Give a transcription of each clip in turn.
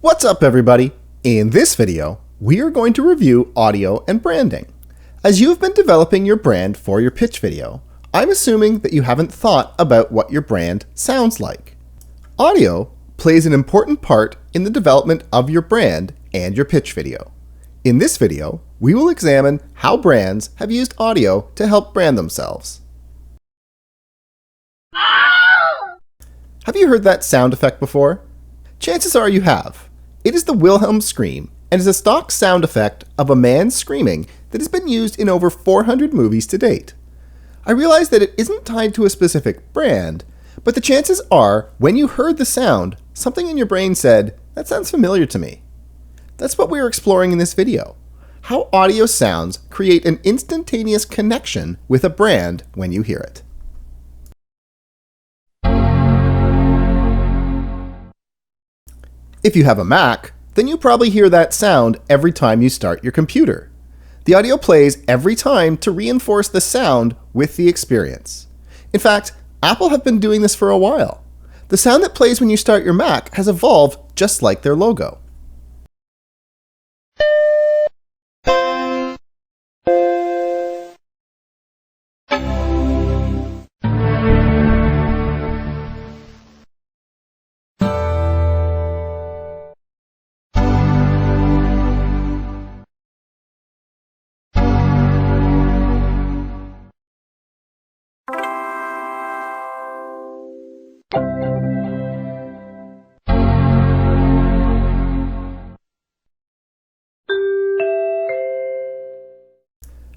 What's up, everybody? In this video, we are going to review audio and branding. As you've been developing your brand for your pitch video, I'm assuming that you haven't thought about what your brand sounds like. Audio plays an important part in the development of your brand and your pitch video. In this video, we will examine how brands have used audio to help brand themselves. Have you heard that sound effect before? Chances are you have. It is the Wilhelm scream and is a stock sound effect of a man screaming that has been used in over 400 movies to date. I realize that it isn't tied to a specific brand, but the chances are when you heard the sound, something in your brain said, "That sounds familiar to me." That's what we're exploring in this video. How audio sounds create an instantaneous connection with a brand when you hear it. If you have a Mac, then you probably hear that sound every time you start your computer. The audio plays every time to reinforce the sound with the experience. In fact, Apple have been doing this for a while. The sound that plays when you start your Mac has evolved just like their logo.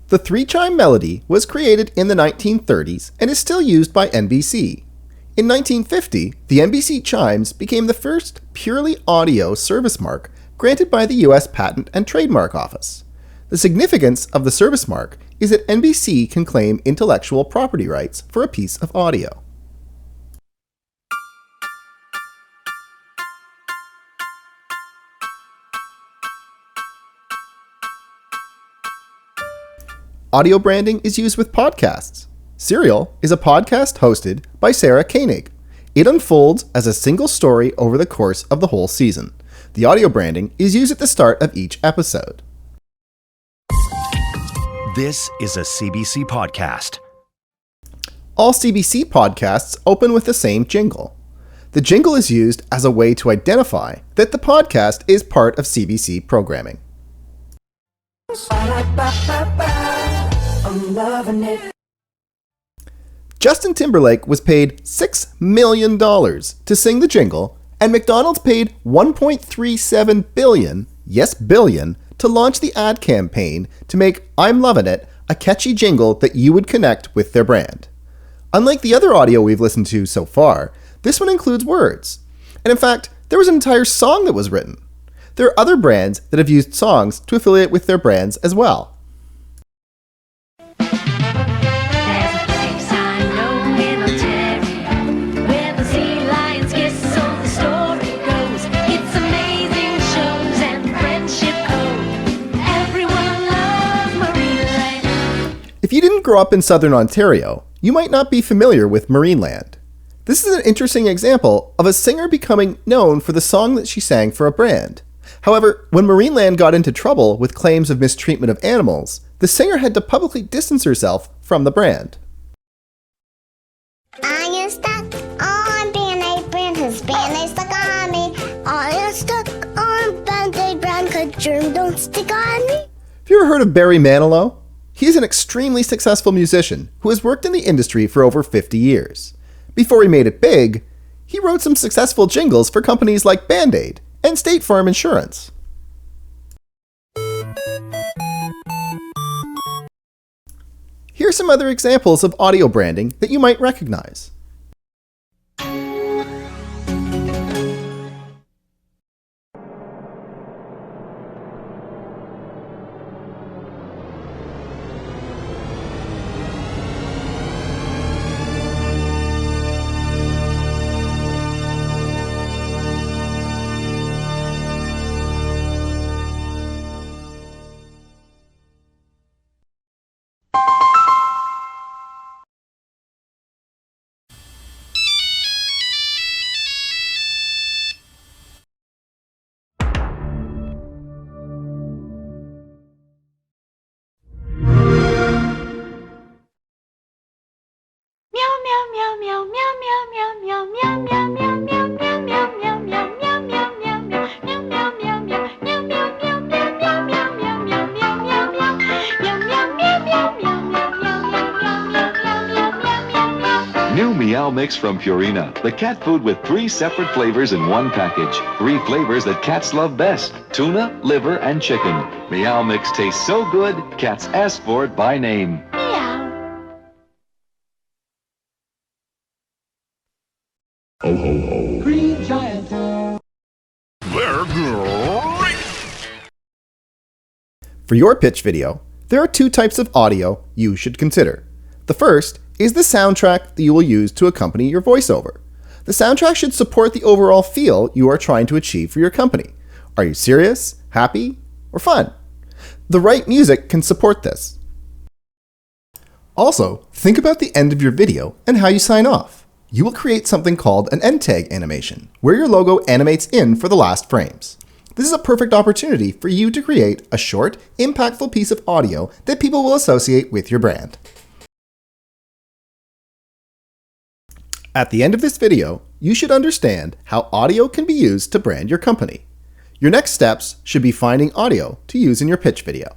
The three-chime melody was created in the 1930s and is still used by NBC. In 1950, the NBC Chimes became the first purely audio service mark granted by the US Patent and Trademark Office. The significance of the service mark is that NBC can claim intellectual property rights for a piece of audio. Audio branding is used with podcasts. Serial is a podcast hosted by Sarah Koenig. It unfolds as a single story over the course of the whole season. The audio branding is used at the start of each episode. This is a CBC podcast. All CBC podcasts open with the same jingle. The jingle is used as a way to identify that the podcast is part of CBC programming. I'm loving it. Justin Timberlake was paid $6 million to sing the jingle, and McDonald's paid $1.37 billion, yes billion, to launch the ad campaign to make I'm Lovin' It a catchy jingle that you would connect with their brand. Unlike the other audio we've listened to so far, this one includes words. And in fact, there was an entire song that was written. There are other brands that have used songs to affiliate with their brands as well. If you didn't grow up in Southern Ontario, you might not be familiar with Marineland. This is an interesting example of a singer becoming known for the song that she sang for a brand. However, when Marineland got into trouble with claims of mistreatment of animals, the singer had to publicly distance herself from the brand. I am stuck on being a brand whose band is stuck on me. I am stuck on Band-Aid brand 'cause germs don't stick on me. Have you ever heard of Barry Manilow? He is an extremely successful musician who has worked in the industry for over 50 years. Before he made it big, he wrote some successful jingles for companies like Band-Aid and State Farm Insurance. Here are some other examples of audio branding that you might recognize. Mix from Purina, the cat food with 3 separate flavors in one package. 3 flavors that cats love best: tuna, liver, and chicken. Meow Mix tastes so good, cats ask for it by name. Ho, ho, ho. Green Giant. They're great! For your pitch video, there are 2 types of audio you should consider. The first is the soundtrack that you will use to accompany your voiceover. The soundtrack should support the overall feel you are trying to achieve for your company. Are you serious, happy, or fun? The right music can support this. Also, think about the end of your video and how you sign off. You will create something called an end tag animation, where your logo animates in for the last frames. This is a perfect opportunity for you to create a short, impactful piece of audio that people will associate with your brand. At the end of this video, you should understand how audio can be used to brand your company. Your next steps should be finding audio to use in your pitch video.